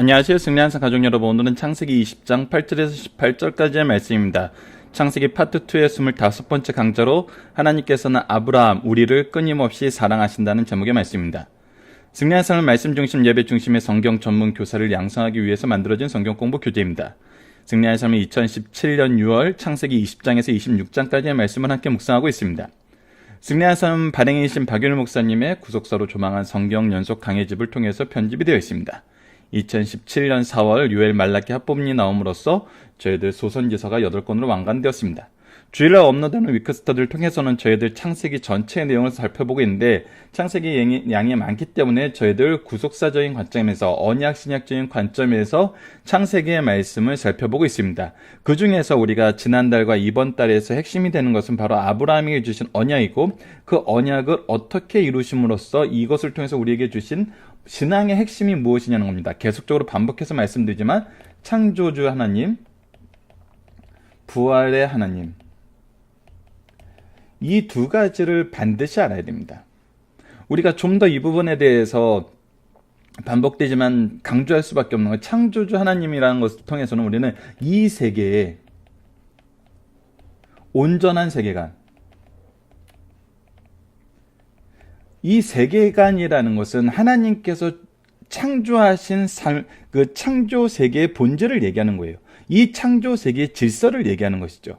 안녕하세요. 승리한상 가족 여러분, 오늘은 창세기 20장 8절에서 18절까지의 말씀입니다. 창세기 파트 2의 25번째 강좌로 하나님께서는 아브라함, 우리를 끊임없이 사랑하신다는 제목의 말씀입니다. 승리한상은 말씀 중심, 예배 중심의 성경 전문 교사를 양성하기 위해서 만들어진 성경 공부 교재입니다. 승리한상은 2017년 6월 창세기 20장에서 26장까지의 말씀을 함께 묵상하고 있습니다. 승리한상 발행이신 박윤일 목사님의 구속사로 조망한 성경 연속 강해집을 통해서 편집이 되어 있습니다. 2017년 4월 요엘 말라키 합본이 나옴으로써 저희들 소선지서가 8권으로 완간되었습니다. 주일날 업로드하는 위크스터디를 통해서는 저희들 창세기 전체의 내용을 살펴보고 있는데 창세기 양이 많기 때문에 저희들 구속사적인 관점에서 언약 신약적인 관점에서 창세기의 말씀을 살펴보고 있습니다. 그 중에서 우리가 지난달과 이번 달에서 핵심이 되는 것은 바로 아브라함에게 주신 언약이고 그 언약을 어떻게 이루심으로써 이것을 통해서 우리에게 주신 신앙의 핵심이 무엇이냐는 겁니다. 계속적으로 반복해서 말씀드리지만 창조주 하나님, 부활의 하나님, 이 두 가지를 반드시 알아야 됩니다. 우리가 좀 더 이 부분에 대해서 반복되지만 강조할 수밖에 없는 건 창조주 하나님이라는 것을 통해서는 우리는 이 세계의 온전한 세계관, 이 세계관이라는 것은 하나님께서 창조하신 그 창조 세계의 본질을 얘기하는 거예요. 이 창조 세계의 질서를 얘기하는 것이죠.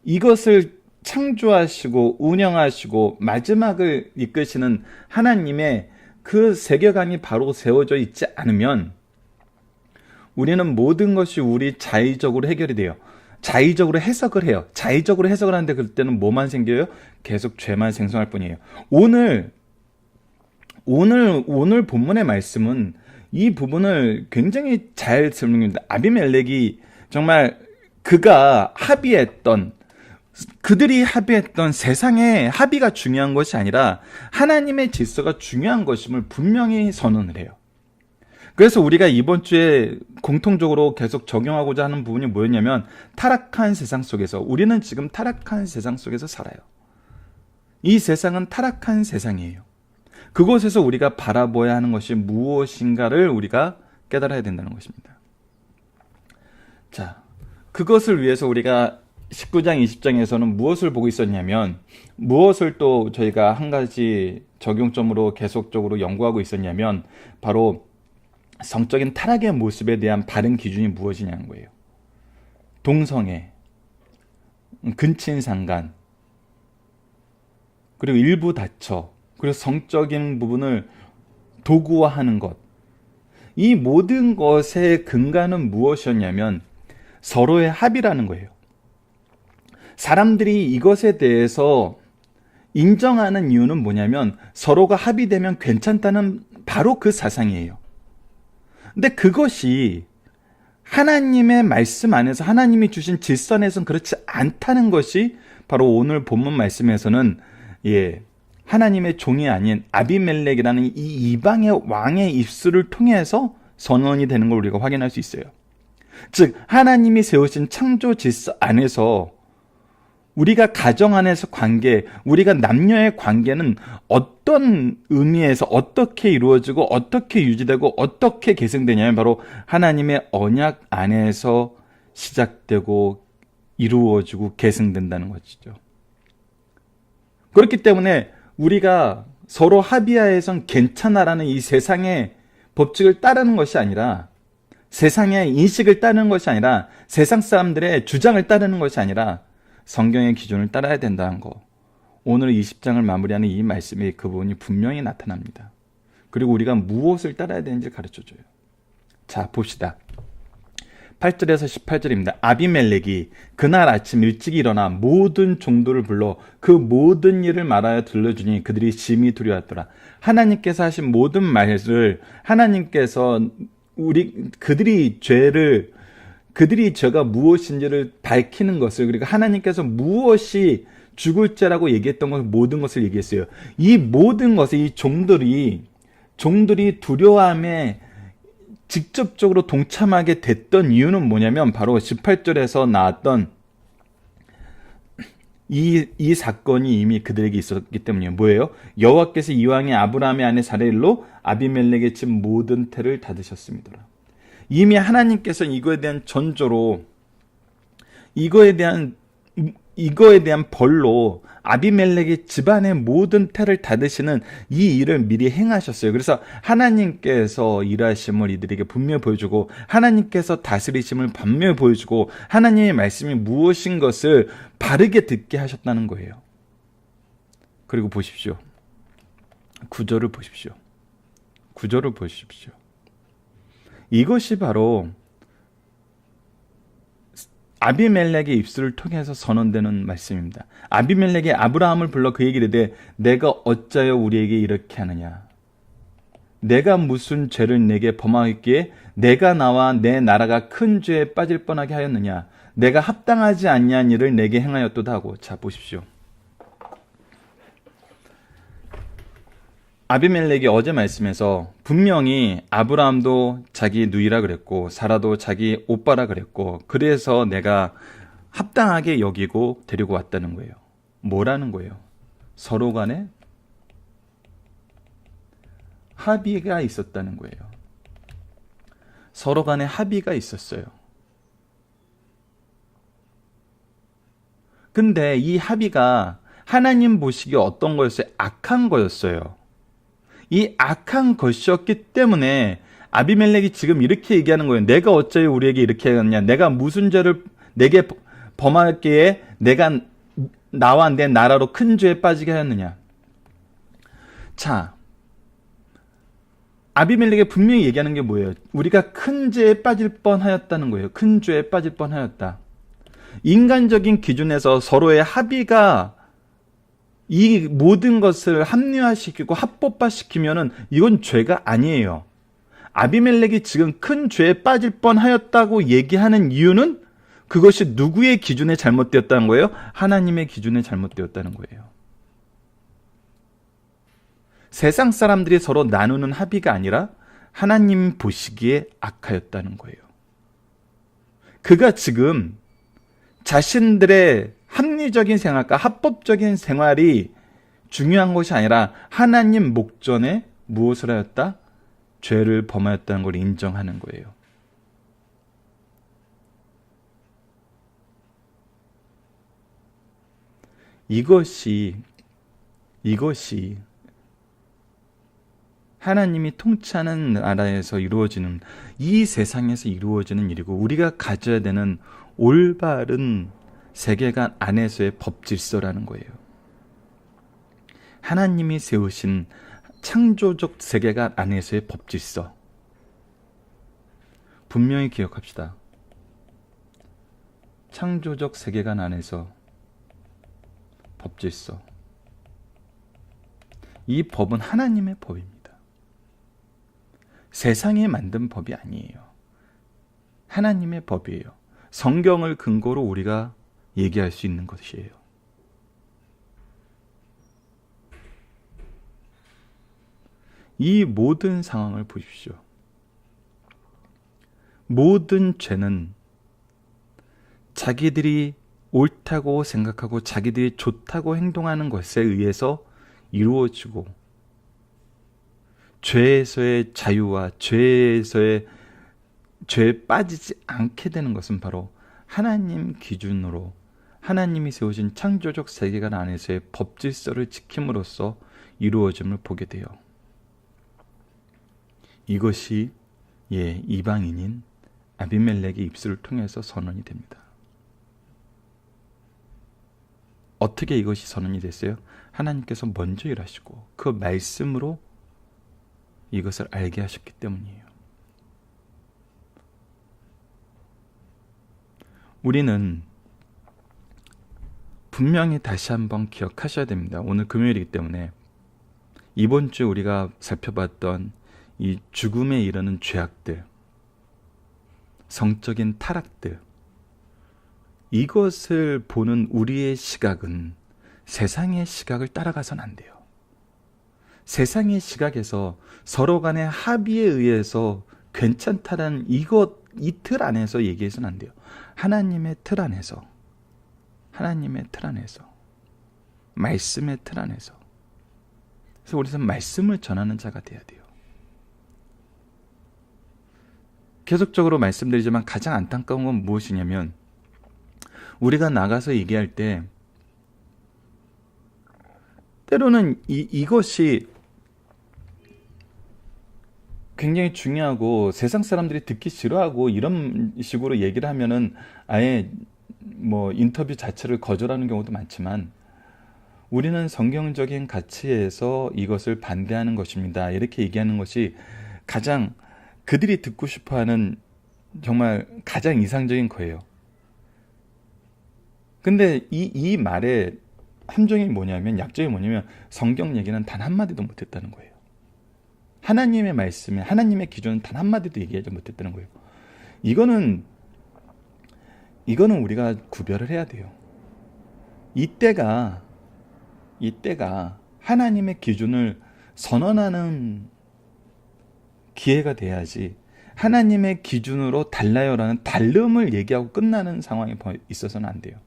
이것을 창조하시고 운영하시고 마지막을 이끄시는 하나님의 그 세계관이 바로 세워져 있지 않으면 우리는 모든 것이 우리 자의적으로 해결이 돼요. 자의적으로 해석을 해요. 자의적으로 해석을 하는데 그때는 뭐만 생겨요? 계속 죄만 생성할 뿐이에요. 오늘 본문의 말씀은 이 부분을 굉장히 잘 설명합니다. 아비멜렉이 정말 그들이 합의했던 세상의 합의가 중요한 것이 아니라 하나님의 질서가 중요한 것임을 분명히 선언을 해요. 그래서 우리가 이번 주에 공통적으로 계속 적용하고자 하는 부분이 뭐였냐면 타락한 세상 속에서 우리는 지금 타락한 세상 속에서 살아요. 이 세상은 타락한 세상이에요. 그곳에서 우리가 바라보아야 하는 것이 무엇인가를 우리가 깨달아야 된다는 것입니다. 자, 그것을 위해서 우리가 19장, 20장에서는 무엇을 보고 있었냐면 무엇을 또 저희가 한 가지 적용점으로 계속적으로 연구하고 있었냐면 바로 성적인 타락의 모습에 대한 바른 기준이 무엇이냐는 거예요. 동성애, 근친상간, 그리고 일부 다처, 그리고 성적인 부분을 도구화하는 것. 이 모든 것의 근간은 무엇이었냐면 서로의 합의라는 거예요. 사람들이 이것에 대해서 인정하는 이유는 뭐냐면 서로가 합의되면 괜찮다는 바로 그 사상이에요. 근데 그것이 하나님의 말씀 안에서 하나님이 주신 질서 내에서는 그렇지 않다는 것이 바로 오늘 본문 말씀에서는 하나님의 종이 아닌 아비멜렉이라는 이 이방의 왕의 입술을 통해서 선언이 되는 걸 우리가 확인할 수 있어요. 즉 하나님이 세우신 창조 질서 안에서 우리가 가정 안에서 관계, 우리가 남녀의 관계는 어떤 의미에서 어떻게 이루어지고 어떻게 유지되고 어떻게 계승되냐면 바로 하나님의 언약 안에서 시작되고 이루어지고 계승된다는 것이죠. 그렇기 때문에 우리가 서로 합의하에선 괜찮아라는 이 세상의 법칙을 따르는 것이 아니라 세상의 인식을 따르는 것이 아니라 세상 사람들의 주장을 따르는 것이 아니라 성경의 기준을 따라야 된다는 거. 오늘 20장을 마무리하는 이 말씀에 그 부분이 분명히 나타납니다. 그리고 우리가 무엇을 따라야 되는지 가르쳐줘요. 자, 봅시다. 8절에서 18절입니다. 아비멜렉이 그날 아침 일찍 일어나 모든 종들을 불러 그 모든 일을 말하여 들려주니 그들이 심히 두려웠더라. 하나님께서 하신 모든 말을 하나님께서 그들이 죄가 무엇인지를 밝히는 것을, 그리고 하나님께서 무엇이 죽을 죄라고 얘기했던 것을 모든 것을 얘기했어요. 이 모든 것을 이 종들이 두려움에 직접적으로 동참하게 됐던 이유는 뭐냐면 바로 18절에서 나왔던 이 사건이 이미 그들에게 있었기 때문이에요. 뭐예요? 여호와께서 이왕에 아브라함의 아내 사레일로 아비멜렉의 집 모든 태를 닫으셨습니다. 이미 하나님께서 이거에 대한 전조로 이거에 대한 벌로 아비멜렉의 집안의 모든 태를 닫으시는 이 일을 미리 행하셨어요. 그래서 하나님께서 일하심을 이들에게 분명히 보여주고, 하나님께서 다스리심을 분명히 보여주고, 하나님의 말씀이 무엇인 것을 바르게 듣게 하셨다는 거예요. 그리고 보십시오. 구절을 보십시오. 구절을 보십시오. 이것이 바로 아비멜렉의 입술을 통해서 선언되는 말씀입니다. 아비멜렉이 아브라함을 불러 그에게 이르되 내가 어찌하여 우리에게 이렇게 하느냐? 내가 무슨 죄를 내게 범하였기에 내가 나와 내 나라가 큰 죄에 빠질 뻔하게 하였느냐? 내가 합당하지 아니한 일을 내게 행하였도다 하고. 자, 보십시오. 아비멜렉이 어제 말씀에서 분명히 아브라함도 자기 누이라 그랬고 사라도 자기 오빠라 그랬고, 그래서 내가 합당하게 여기고 데리고 왔다는 거예요. 뭐라는 거예요? 서로 간에 합의가 있었다는 거예요. 서로 간에 합의가 있었어요. 근데 이 합의가 하나님 보시기에 어떤 거였어요? 악한 거였어요. 이 악한 것이었기 때문에 아비멜렉이 지금 이렇게 얘기하는 거예요. 내가 어찌 우리에게 이렇게 하느냐? 내가 무슨 죄를 내게 범하였기에 내가 나와 내 나라로 큰 죄에 빠지게 하였느냐? 자, 아비멜렉이 분명히 얘기하는 게 뭐예요? 우리가 큰 죄에 빠질 뻔하였다는 거예요. 큰 죄에 빠질 뻔하였다. 인간적인 기준에서 서로의 합의가 이 모든 것을 합리화시키고 합법화시키면은 이건 죄가 아니에요. 아비멜렉이 지금 큰 죄에 빠질 뻔하였다고 얘기하는 이유는 그것이 누구의 기준에 잘못되었다는 거예요? 하나님의 기준에 잘못되었다는 거예요. 세상 사람들이 서로 나누는 합의가 아니라 하나님 보시기에 악하였다는 거예요. 그가 지금 자신들의 합리적인 생활과 합법적인 생활이 중요한 것이 아니라 하나님 목전에 무엇을 하였다? 죄를 범하였다는 걸 인정하는 거예요. 이것이 하나님이 통치하는 나라에서 이루어지는, 이 세상에서 이루어지는 일이고 우리가 가져야 되는 올바른 세계관 안에서의 법 질서라는 거예요. 하나님이 세우신 창조적 세계관 안에서의 법 질서. 분명히 기억합시다. 창조적 세계관 안에서 법 질서. 이 법은 하나님의 법입니다. 세상이 만든 법이 아니에요. 하나님의 법이에요. 성경을 근거로 우리가 얘기할 수 있는 것이에요. 이 모든 상황을 보십시오. 모든 죄는 자기들이 옳다고 생각하고 자기들이 좋다고 행동하는 것에 의해서 이루어지고, 죄에서의 자유와 죄에 빠지지 않게 되는 것은 바로 하나님 기준으로 하나님이 세우신 창조적 세계관 안에서의 법 질서를 지킴으로써 이루어짐을 보게 돼요. 이것이 이방인인 아비멜렉의 입술을 통해서 선언이 됩니다. 어떻게 이것이 선언이 됐어요? 하나님께서 먼저 일하시고 그 말씀으로 이것을 알게 하셨기 때문이에요. 우리는 분명히 다시 한번 기억하셔야 됩니다. 오늘 금요일이기 때문에 이번 주 우리가 살펴봤던 이 죽음에 이르는 죄악들, 성적인 타락들, 이것을 보는 우리의 시각은 세상의 시각을 따라가서는 안 돼요. 세상의 시각에서 서로 간의 합의에 의해서 괜찮다라는 이 틀 안에서 얘기해서는 안 돼요. 하나님의 틀 안에서 말씀의 틀 안에서. 그래서 우리는 말씀을 전하는 자가 돼야 돼요. 계속적으로 말씀드리지만 가장 안타까운 건 무엇이냐면 우리가 나가서 얘기할 때 때로는 이것이 굉장히 중요하고 세상 사람들이 듣기 싫어하고 이런 식으로 얘기를 하면은 아예 뭐 인터뷰 자체를 거절하는 경우도 많지만 우리는 성경적인 가치에서 이것을 반대하는 것입니다. 이렇게 얘기하는 것이 가장 그들이 듣고 싶어하는 정말 가장 이상적인 거예요. 근데 이 말의 함정이 뭐냐면 약점이 뭐냐면 성경 얘기는 단 한마디도 못했다는 거예요. 하나님의 말씀에 하나님의 기준은 단 한마디도 얘기하지 못했다는 거예요. 이거는 우리가 구별을 해야 돼요. 이때가 하나님의 기준을 선언하는 기회가 돼야지 하나님의 기준으로 달라요라는 다름을 얘기하고 끝나는 상황이 있어서는 안 돼요.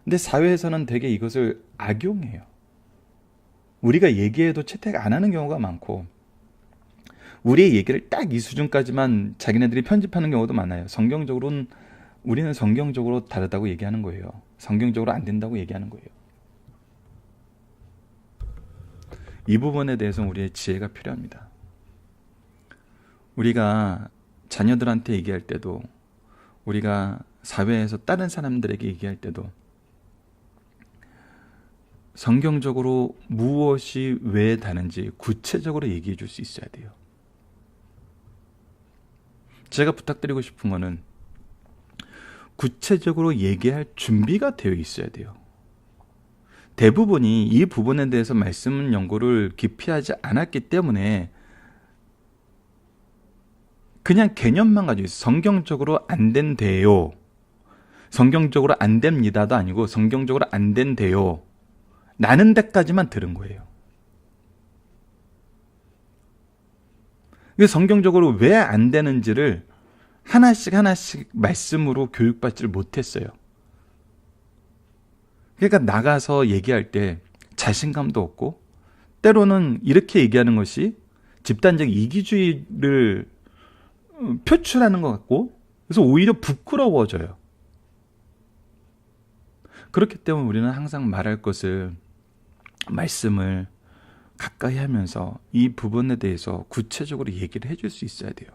근데 사회에서는 되게 이것을 악용해요. 우리가 얘기해도 채택 안 하는 경우가 많고 우리의 얘기를 딱 이 수준까지만 자기네들이 편집하는 경우도 많아요. 우리는 성경적으로 다르다고 얘기하는 거예요. 성경적으로 안 된다고 얘기하는 거예요. 이 부분에 대해서는 우리의 지혜가 필요합니다. 우리가 자녀들한테 얘기할 때도 우리가 사회에서 다른 사람들에게 얘기할 때도 성경적으로 무엇이 왜 다른지 구체적으로 얘기해 줄 수 있어야 돼요. 제가 부탁드리고 싶은 거는 구체적으로 얘기할 준비가 되어 있어야 돼요. 대부분이 이 부분에 대해서 말씀 연구를 깊이 하지 않았기 때문에 그냥 개념만 가지고 있어요. 성경적으로 안 된대요. 성경적으로 안 됩니다도 아니고 성경적으로 안 된대요. 나는 데까지만 들은 거예요. 성경적으로 왜 안 되는지를 하나씩 말씀으로 교육받지를 못했어요. 그러니까 나가서 얘기할 때 자신감도 없고 때로는 이렇게 얘기하는 것이 집단적 이기주의를 표출하는 것 같고 그래서 오히려 부끄러워져요. 그렇기 때문에 우리는 항상 말할 것을 말씀을 가까이 하면서 이 부분에 대해서 구체적으로 얘기를 해줄 수 있어야 돼요.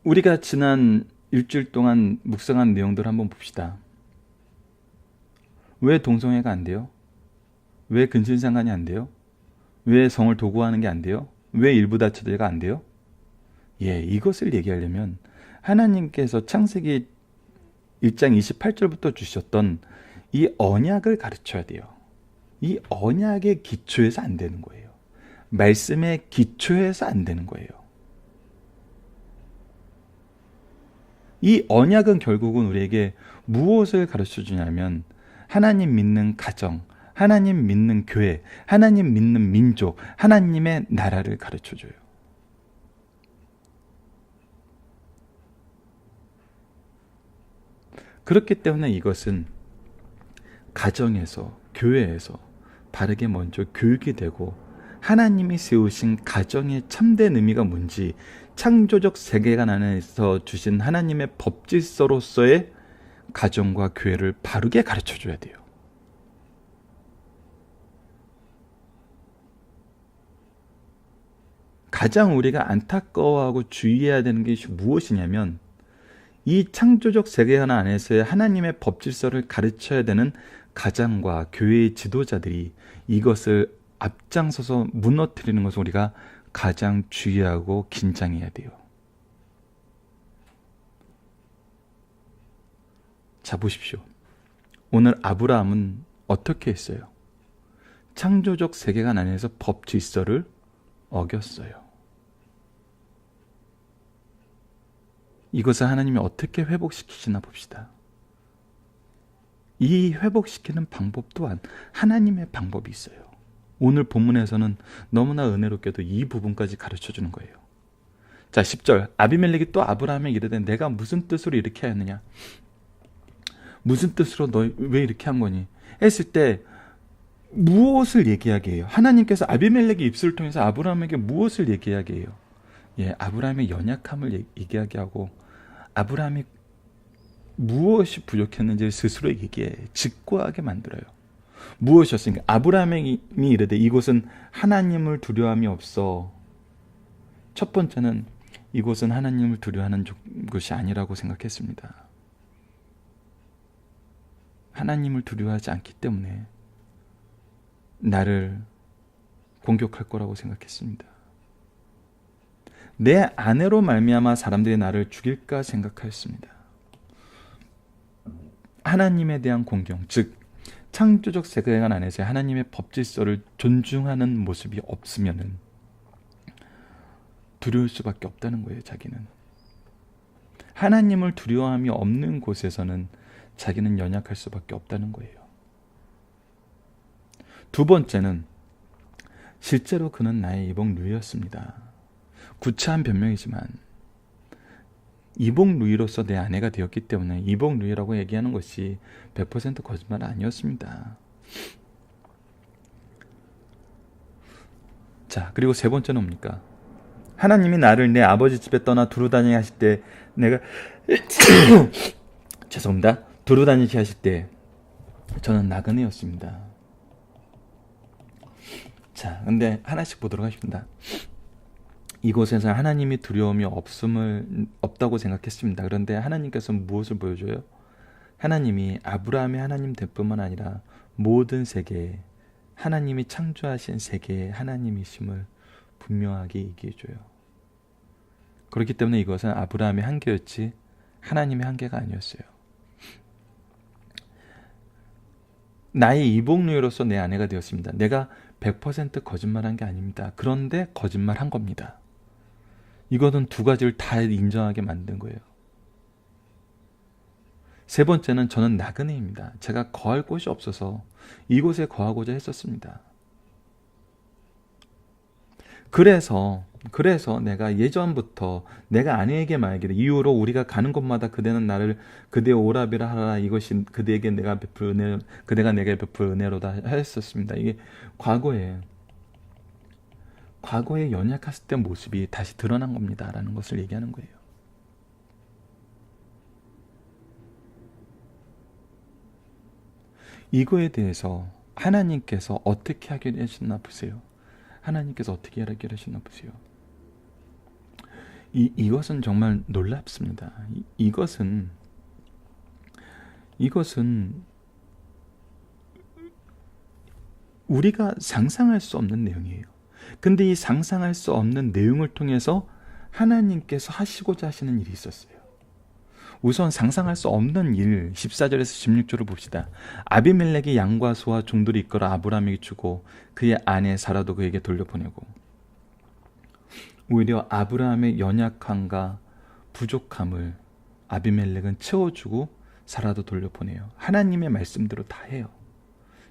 우리가 지난 일주일 동안 묵상한 내용들을 한번 봅시다. 왜 동성애가 안 돼요? 왜 근친상간이 안 돼요? 왜 성을 도구화하는 게 안 돼요? 왜 일부 다처제가 안 돼요? 이것을 얘기하려면 하나님께서 창세기 1장 28절부터 주셨던 이 언약을 가르쳐야 돼요. 이 언약의 기초에서 안 되는 거예요. 말씀의 기초에서 안 되는 거예요. 이 언약은 결국은 우리에게 무엇을 가르쳐 주냐면 하나님 믿는 가정, 하나님 믿는 교회, 하나님 믿는 민족, 하나님의 나라를 가르쳐 줘요. 그렇기 때문에 이것은 가정에서, 교회에서 바르게 먼저 교육이 되고 하나님이 세우신 가정의 참된 의미가 뭔지 창조적 세계관 안에서 주신 하나님의 법질서로서의 가정과 교회를 바르게 가르쳐 줘야 돼요. 가장 우리가 안타까워하고 주의해야 되는 것이 무엇이냐면 이 창조적 세계관 안에서의 하나님의 법질서를 가르쳐야 되는 가장과 교회의 지도자들이 이것을 앞장서서 무너뜨리는 것을 우리가 가장 주의하고 긴장해야 돼요. 자, 보십시오. 오늘 아브라함은 어떻게 했어요? 창조적 세계관 안에서 법 질서를 어겼어요. 이것을 하나님이 어떻게 회복시키시나 봅시다. 이 회복시키는 방법 또한 하나님의 방법이 있어요. 오늘 본문에서는 너무나 은혜롭게도 이 부분까지 가르쳐 주는 거예요. 자, 10절. 아비멜렉이 또 아브라함에게 이르되 내가 무슨 뜻으로 이렇게 하였느냐? 무슨 뜻으로 너 왜 이렇게 한 거니? 했을 때 무엇을 얘기하게 해요? 하나님께서 아비멜렉의 입술을 통해서 아브라함에게 무엇을 얘기하게 해요? 예, 아브라함의 연약함을 얘기하게 하고 아브라함이 무엇이 부족했는지를 스스로 얘기해 직구하게 만들어요. 무엇이었습니까? 아브라함이 이르되 이곳은 하나님을 두려움이 없어. 첫 번째는 이곳은 하나님을 두려워하는 곳이 아니라고 생각했습니다. 하나님을 두려워하지 않기 때문에 나를 공격할 거라고 생각했습니다. 내 아내로 말미암아 사람들이 나를 죽일까 생각하였습니다. 하나님에 대한 공경, 즉 창조적 세계관 안에서 하나님의 법 질서를 존중하는 모습이 없으면은 두려울 수밖에 없다는 거예요. 자기는 하나님을 두려워함이 없는 곳에서는 자기는 연약할 수밖에 없다는 거예요. 두 번째는 실제로 그는 나의 이복 누이였습니다. 구차한 변명이지만 이복 누이로서 내 아내가 되었기 때문에 이복 누이라고 얘기하는 것이 100% 거짓말 아니었습니다. 자, 그리고 세 번째는 뭡니까? 하나님이 나를 내 아버지 집에 떠나 두루 다니게 하실 때 내가 죄송합니다. 두루 다니게 하실 때 저는 나그네였습니다. 자, 근데 하나씩 보도록 하겠습니다. 이곳에서 하나님이 두려움이 없다고 생각했습니다. 그런데 하나님께서 무엇을 보여줘요? 하나님이 아브라함의 하나님 될 뿐만 아니라 모든 세계에 하나님이 창조하신 세계의 하나님이심을 분명하게 얘기해줘요. 그렇기 때문에 이것은 아브라함의 한계였지 하나님의 한계가 아니었어요. 나의 이복누이로서 내 아내가 되었습니다. 내가 100% 거짓말한 게 아닙니다. 그런데 거짓말한 겁니다. 이거는 두 가지를 다 인정하게 만든 거예요. 세 번째는 저는 나그네입니다. 제가 거할 곳이 없어서 이곳에 거하고자 했었습니다. 그래서 내가 예전부터 내가 아내에게 말하기를 이후로 우리가 가는 곳마다 그대는 나를 그대의 오라비라 하라. 이것이 그대가 내게 베풀 은혜로다 했었습니다. 이게 과거에 연약했을 때 모습이 다시 드러난 겁니다. 라는 것을 얘기하는 거예요. 이거에 대해서 하나님께서 어떻게 하게 하셨나 보세요. 하나님께서 어떻게 하게 하셨나 보세요. 이것은 정말 놀랍습니다. 이것은 우리가 상상할 수 없는 내용이에요. 근데 이 상상할 수 없는 내용을 통해서 하나님께서 하시고자 하시는 일이 있었어요. 우선 상상할 수 없는 일 14절에서 16절을 봅시다. 아비멜렉이 양과 소와 종들을 이끌어 아브라함에게 주고 그의 아내 사라도 그에게 돌려보내고 오히려 아브라함의 연약함과 부족함을 아비멜렉은 채워주고 사라도 돌려보내요. 하나님의 말씀대로 다 해요.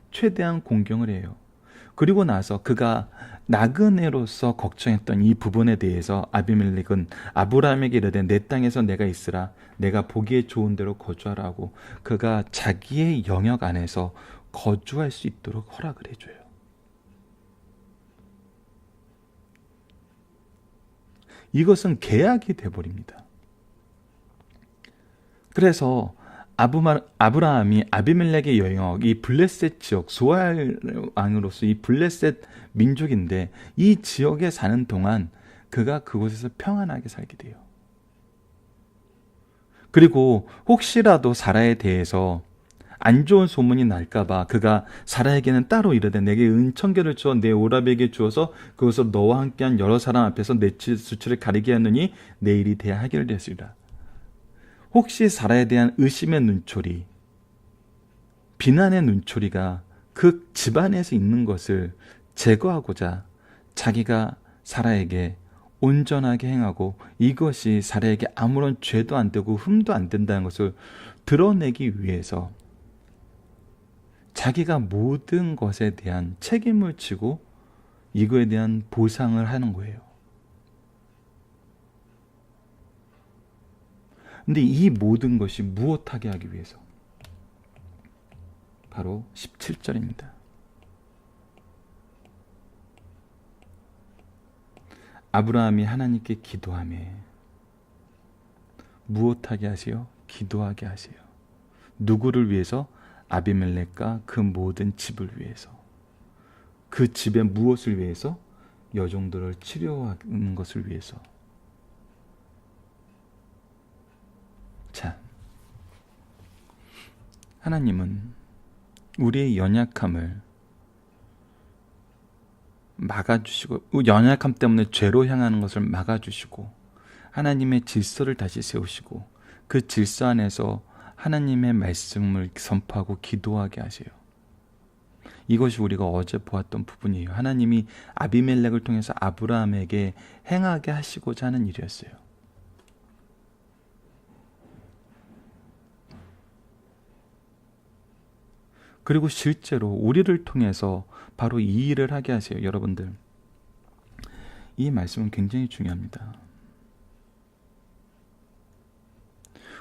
최대한 공경을 해요. 그리고 나서 그가 나그네로서 걱정했던 이 부분에 대해서 아비멜렉은 아브라함에게 이르되 내 땅에서 내가 있으라 내가 보기에 좋은 대로 거주하라고 그가 자기의 영역 안에서 거주할 수 있도록 허락을 해줘요. 이것은 계약이 돼버립니다. 그래서 아브라함이 아비멜렉의 영역, 이 블레셋 지역, 소알 왕으로서 이 블레셋 민족인데 이 지역에 사는 동안 그가 그곳에서 평안하게 살게 돼요. 그리고 혹시라도 사라에 대해서 안 좋은 소문이 날까봐 그가 사라에게는 따로 이르되 내게 은천계를 주어 내 오라비에게 주어서 그것으로 너와 함께한 여러 사람 앞에서 내 수치를 가리게 하느니 내 일이 돼야 하기를 되으리라. 혹시 사라에 대한 의심의 눈초리, 비난의 눈초리가 그 집안에서 있는 것을 제거하고자 자기가 사라에게 온전하게 행하고 이것이 사라에게 아무런 죄도 안 되고 흠도 안 된다는 것을 드러내기 위해서 자기가 모든 것에 대한 책임을 지고 이거에 대한 보상을 하는 거예요. 근데 이 모든 것이 무엇하게 하기 위해서? 바로 17절입니다. 아브라함이 하나님께 기도하매 무엇하게 하세요? 기도하게 하세요. 누구를 위해서? 아비멜렉과 그 모든 집을 위해서. 그 집의 무엇을 위해서? 여종들을 치료하는 것을 위해서. 자, 하나님은 우리의 연약함을 막아주시고, 연약함 때문에 죄로 향하는 것을 막아주시고, 하나님의 질서를 다시 세우시고, 그 질서 안에서 하나님의 말씀을 선포하고 기도하게 하세요. 이것이 우리가 어제 보았던 부분이에요. 하나님이 아비멜렉을 통해서 아브라함에게 행하게 하시고자 하는 일이었어요. 그리고 실제로 우리를 통해서 바로 이 일을 하게 하세요. 여러분들, 이 말씀은 굉장히 중요합니다.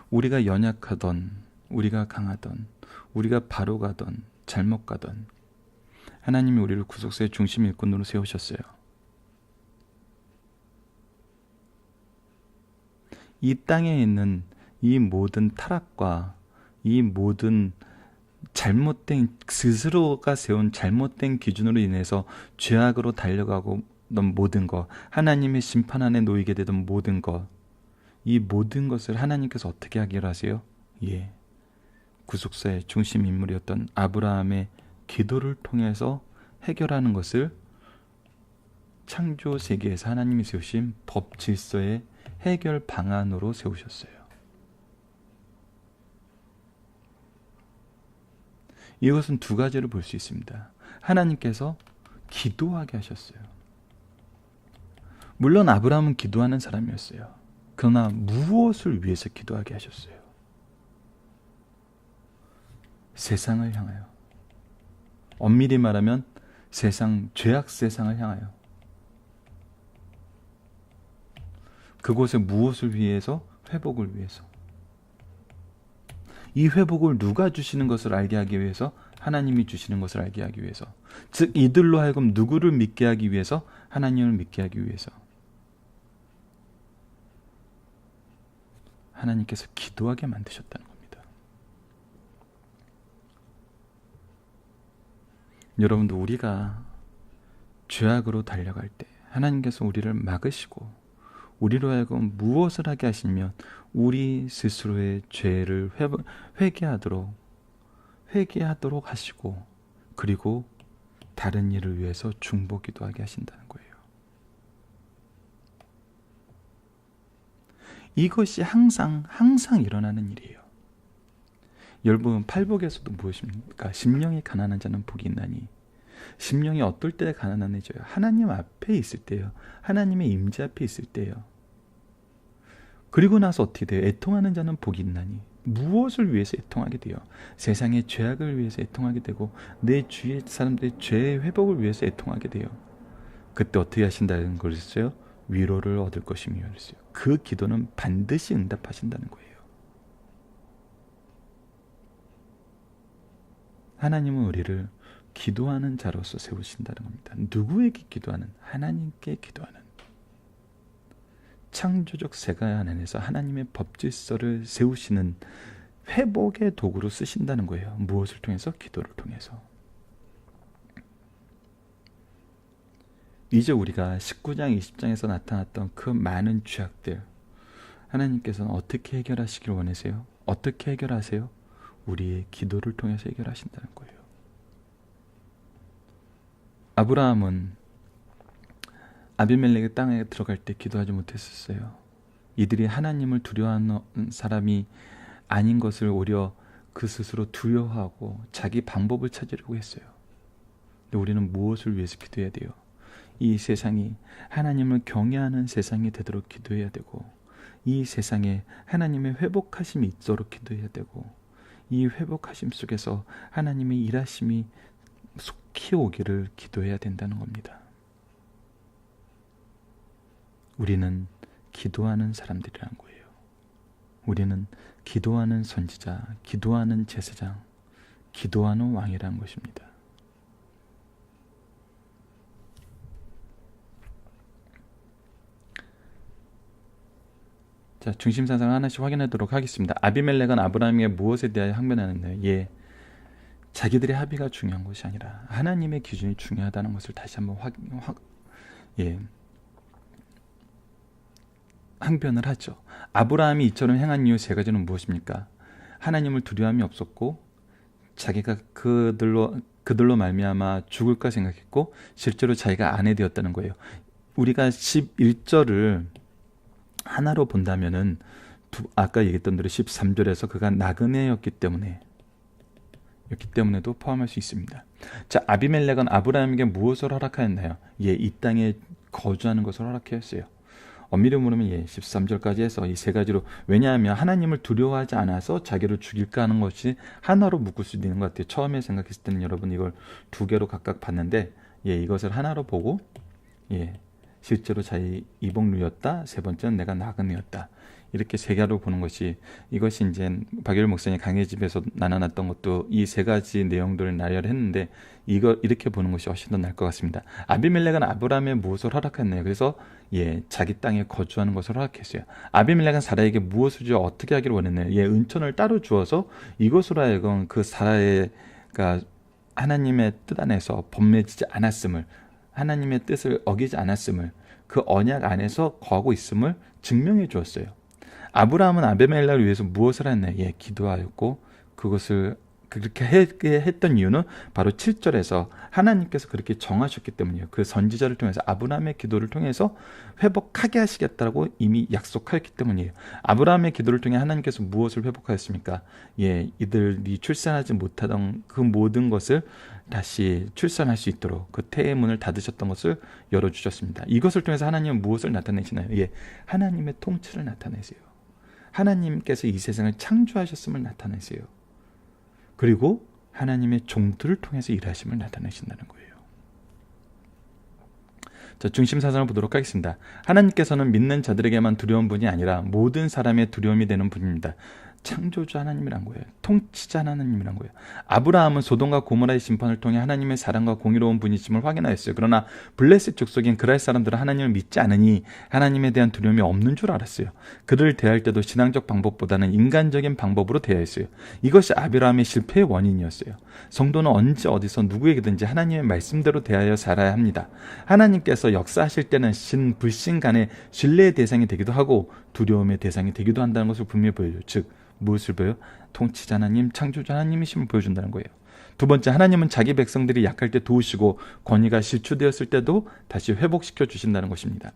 우리가 연약하던, 우리가 강하던, 우리가 바로 가던, 잘못 가던, 하나님이 우리를 구속사의 중심 일꾼으로 세우셨어요. 이 땅에 있는 이 모든 타락과 이 모든 잘못된, 스스로가 세운 잘못된 기준으로 인해서 죄악으로 달려가고 던 모든 것, 하나님의 심판 안에 놓이게 되던 모든 것, 이 모든 것을 하나님께서 어떻게 하기로 하세요? 예, 구속사의 중심 인물이었던 아브라함의 기도를 통해서 해결하는 것을 창조 세계에서 하나님이 세우신 법 질서의 해결 방안으로 세우셨어요. 이것은 두 가지를 볼 수 있습니다. 하나님께서 기도하게 하셨어요. 물론 아브라함은 기도하는 사람이었어요. 그러나 무엇을 위해서 기도하게 하셨어요? 세상을 향하여. 엄밀히 말하면 세상, 죄악 세상을 향하여. 그곳에 무엇을 위해서? 회복을 위해서. 이 회복을 누가 주시는 것을 알게 하기 위해서? 하나님이 주시는 것을 알게 하기 위해서. 즉 이들로 하여금 누구를 믿게 하기 위해서? 하나님을 믿게 하기 위해서. 하나님께서 기도하게 만드셨다는 겁니다. 여러분도 우리가 죄악으로 달려갈 때 하나님께서 우리를 막으시고 우리로 하여금 무엇을 하게 하시면 우리 스스로의 죄를 회개하도록 하시고, 그리고 다른 일을 위해서 중보기도 하게 하신다는 거예요. 이것이 항상 일어나는 일이에요. 여러분, 팔복에서도 무엇입니까? 심령이 가난한 자는 복이 있나니. 심령이 어떨 때 가난해져요? 하나님 앞에 있을 때요. 하나님의 임재 앞에 있을 때요. 그리고 나서 어떻게 돼요? 애통하는 자는 복이 있나니. 무엇을 위해서 애통하게 돼요? 세상의 죄악을 위해서 애통하게 되고 내 주위의 사람들의 죄의 회복을 위해서 애통하게 돼요. 그때 어떻게 하신다는 것이었어요? 위로를 얻을 것이며 그랬어요. 그 기도는 반드시 응답하신다는 거예요. 하나님은 우리를 기도하는 자로서 세우신다는 겁니다. 누구에게 기도하는? 하나님께 기도하는. 창조적 세계 안에서 하나님의 법질서를 세우시는 회복의 도구로 쓰신다는 거예요. 무엇을 통해서? 기도를 통해서. 이제 우리가 19장, 20장에서 나타났던 그 많은 죄악들, 하나님께서는 어떻게 해결하시길 원하세요? 어떻게 해결하세요? 우리의 기도를 통해서 해결하신다는 거예요. 아브라함은 아비멜렉의 땅에 들어갈 때 기도하지 못했었어요. 이들이 하나님을 두려워하는 사람이 아닌 것을 오히려 그 스스로 두려워하고 자기 방법을 찾으려고 했어요. 근데 우리는 무엇을 위해서 기도해야 돼요? 이 세상이 하나님을 경외하는 세상이 되도록 기도해야 되고, 이 세상에 하나님의 회복하심이 있도록 기도해야 되고, 이 회복하심 속에서 하나님의 일하심이 속히 오기를 기도해야 된다는 겁니다. 우리는 기도하는 사람들이란 거예요. 우리는 기도하는 선지자, 기도하는 제사장, 기도하는 왕이라는 것입니다. 자, 중심 사상을 하나씩 확인하도록 하겠습니다. 아비멜렉은 아브라함에게 무엇에 대하여 항변하는데, 자기들의 합의가 중요한 것이 아니라 하나님의 기준이 중요하다는 것을 다시 한번 항변을 하죠. 아브라함이 이처럼 행한 이유 세 가지는 무엇입니까? 하나님을 두려움이 없었고, 자기가 그들로 말미암아 죽을까 생각했고, 실제로 자기가 아내 되었다는 거예요. 우리가 11절을 하나로 본다면은 아까 얘기했던 대로 13절에서 그가 나그네였기 때문에도 포함할 수 있습니다. 자, 아비멜렉은 아브라함에게 무엇을 허락하였나요? 이 땅에 거주하는 것을 허락하였어요. 엄밀히 물으면 13절까지 해서 이 세 가지로, 왜냐하면 하나님을 두려워하지 않아서 자기를 죽일까 하는 것이 하나로 묶을 수 있는 것 같아요. 처음에 생각했을 때는 여러분 이걸 두 개로 각각 봤는데, 이것을 하나로 보고, 실제로 자기 이복루였다, 세 번째는 내가 나그네였다, 이렇게 세 개로 보는 것이, 이것이 이제 박예율 목사님 강의 집에서 나눠놨던 것도 이 세 가지 내용들을 나열했는데, 이렇게 보는 것이 훨씬 더 나을 것 같습니다. 아비멜렉은 아브라함에 무엇을 허락했나요? 그래서 자기 땅에 거주하는 것을 허락했어요. 아비멜렉은 사라에게 무엇을 주어 어떻게 하기를 원했나요? 은천을 따로 주어서 이것으로 하여금 그 사라가 하나님의 뜻 안에서 범죄하지 않았음을, 하나님의 뜻을 어기지 않았음을, 그 언약 안에서 거하고 있음을 증명해 주었어요. 아브라함은 아비멜렉을 위해서 무엇을 했나요? 기도하였고, 그것을 그렇게 했던 이유는 바로 7절에서 하나님께서 그렇게 정하셨기 때문이에요. 그 선지자를 통해서, 아브라함의 기도를 통해서 회복하게 하시겠다고 이미 약속하였기 때문이에요. 아브라함의 기도를 통해 하나님께서 무엇을 회복하였습니까? 이들이 출산하지 못하던 그 모든 것을 다시 출산할 수 있도록 그 태의 문을 닫으셨던 것을 열어주셨습니다. 이것을 통해서 하나님은 무엇을 나타내시나요? 하나님의 통치를 나타내세요. 하나님께서 이 세상을 창조하셨음을 나타내세요. 그리고 하나님의 종들을 통해서 일하심을 나타내신다는 거예요. 자, 중심 사상을 보도록 하겠습니다. 하나님께서는 믿는 자들에게만 두려운 분이 아니라 모든 사람의 두려움이 되는 분입니다. 창조주 하나님이란 거예요. 통치자 하나님이란 거예요. 아브라함은 소돔과 고모라의 심판을 통해 하나님의 사랑과 공의로운 분이심을 확인하였어요. 그러나 블레셋 족속인 그랄 사람들은 하나님을 믿지 않으니 하나님에 대한 두려움이 없는 줄 알았어요. 그들을 대할 때도 신앙적 방법보다는 인간적인 방법으로 대했어요. 이것이 아브라함의 실패의 원인이었어요. 성도는 언제 어디서 누구에게든지 하나님의 말씀대로 대하여 살아야 합니다. 하나님께서 역사하실 때는 불신 간의 신뢰의 대상이 되기도 하고 두려움의 대상이 되기도 한다는 것을 분명히 보여줘요. 즉, 무엇을 보여요? 통치자 하나님, 창조자 하나님이심을 보여준다는 거예요. 두 번째, 하나님은 자기 백성들이 약할 때 도우시고 권위가 실추되었을 때도 다시 회복시켜 주신다는 것입니다.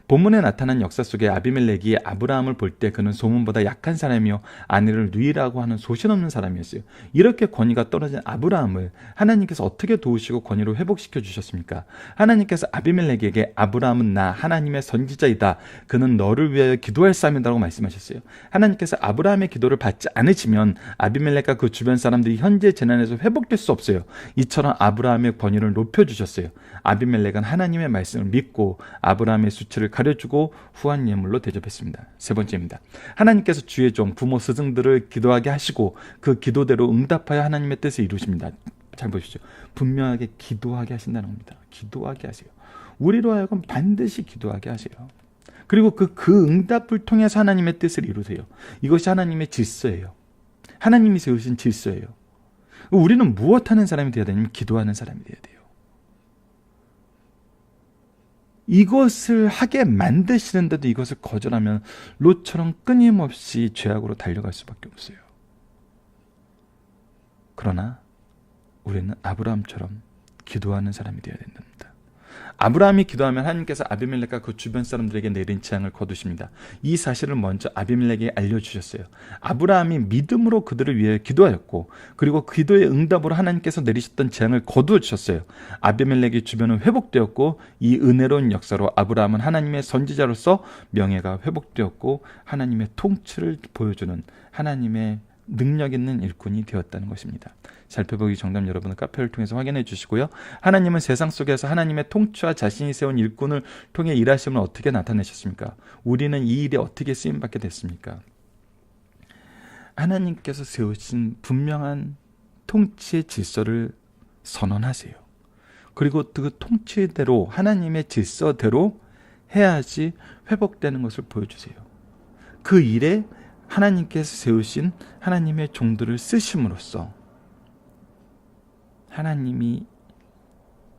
본문에 나타난 역사 속에 아비멜렉이 아브라함을 볼 때 그는 소문보다 약한 사람이요 아내를 누이라고 하는 소신없는 사람이었어요. 이렇게 권위가 떨어진 아브라함을 하나님께서 어떻게 도우시고 권위로 회복시켜 주셨습니까? 하나님께서 아비멜렉에게 아브라함은 나 하나님의 선지자이다, 그는 너를 위하여 기도할 사람이라고 말씀하셨어요. 하나님께서 아브라함의 기도를 받지 않으시면 아비멜렉과 그 주변 사람들이 현재 재난에서 회복될 수 없어요. 이처럼 아브라함의 권위를 높여주셨어요. 아비멜렉은 하나님의 말씀을 믿고 아브라함의 수치를 가려주고 후한 예물로 대접했습니다. 세 번째입니다. 하나님께서 주의 종, 부모, 스승들을 기도하게 하시고 그 기도대로 응답하여 하나님의 뜻을 이루십니다. 잘 보십시오. 분명하게 기도하게 하신다는 겁니다. 기도하게 하세요. 우리로 하여금 반드시 기도하게 하세요. 그리고 그 응답을 통해서 하나님의 뜻을 이루세요. 이것이 하나님의 질서예요. 하나님이 세우신 질서예요. 우리는 무엇하는 사람이 되어야 되냐면 기도하는 사람이 되어야 돼요. 이것을 하게 만드시는데도 이것을 거절하면 롯처럼 끊임없이 죄악으로 달려갈 수밖에 없어요. 그러나 우리는 아브라함처럼 기도하는 사람이 되어야 된답니다. 아브라함이 기도하면 하나님께서 아비멜렉과 그 주변 사람들에게 내린 재앙을 거두십니다. 이 사실을 먼저 아비멜렉에게 알려주셨어요. 아브라함이 믿음으로 그들을 위해 기도하였고, 그리고 기도의 응답으로 하나님께서 내리셨던 재앙을 거두어 주셨어요. 아비멜렉의 주변은 회복되었고, 이 은혜로운 역사로 아브라함은 하나님의 선지자로서 명예가 회복되었고 하나님의 통치를 보여주는 하나님의 능력 있는 일꾼이 되었다는 것입니다. 살펴보기 정답 여러분은 카페를 통해서 확인해 주시고요. 하나님은 세상 속에서 하나님의 통치와 자신이 세운 일꾼을 통해 일하심을 어떻게 나타내셨습니까? 우리는 이 일에 어떻게 쓰임받게 됐습니까? 하나님께서 세우신 분명한 통치의 질서를 선언하세요. 그리고 그 통치대로 하나님의 질서대로 해야지 회복되는 것을 보여주세요. 그 일에 하나님께서 세우신 하나님의 종들을 쓰심으로써 하나님이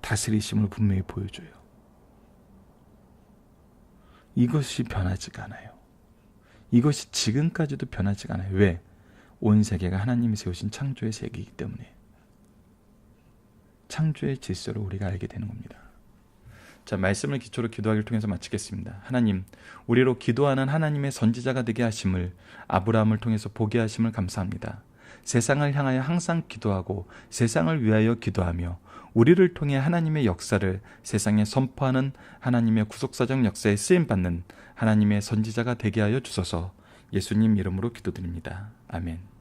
다스리심을 분명히 보여줘요. 이것이 변하지가 않아요. 이것이 지금까지도 변하지가 않아요. 왜? 온 세계가 하나님이 세우신 창조의 세계이기 때문에. 창조의 질서를 우리가 알게 되는 겁니다. 자, 말씀을 기초로 기도하기를 통해서 마치겠습니다. 하나님, 우리로 기도하는 하나님의 선지자가 되게 하심을, 아브라함을 통해서 보게 하심을 감사합니다. 세상을 향하여 항상 기도하고 세상을 위하여 기도하며 우리를 통해 하나님의 역사를 세상에 선포하는 하나님의 구속사적 역사에 쓰임받는 하나님의 선지자가 되게 하여 주소서. 예수님 이름으로 기도드립니다. 아멘.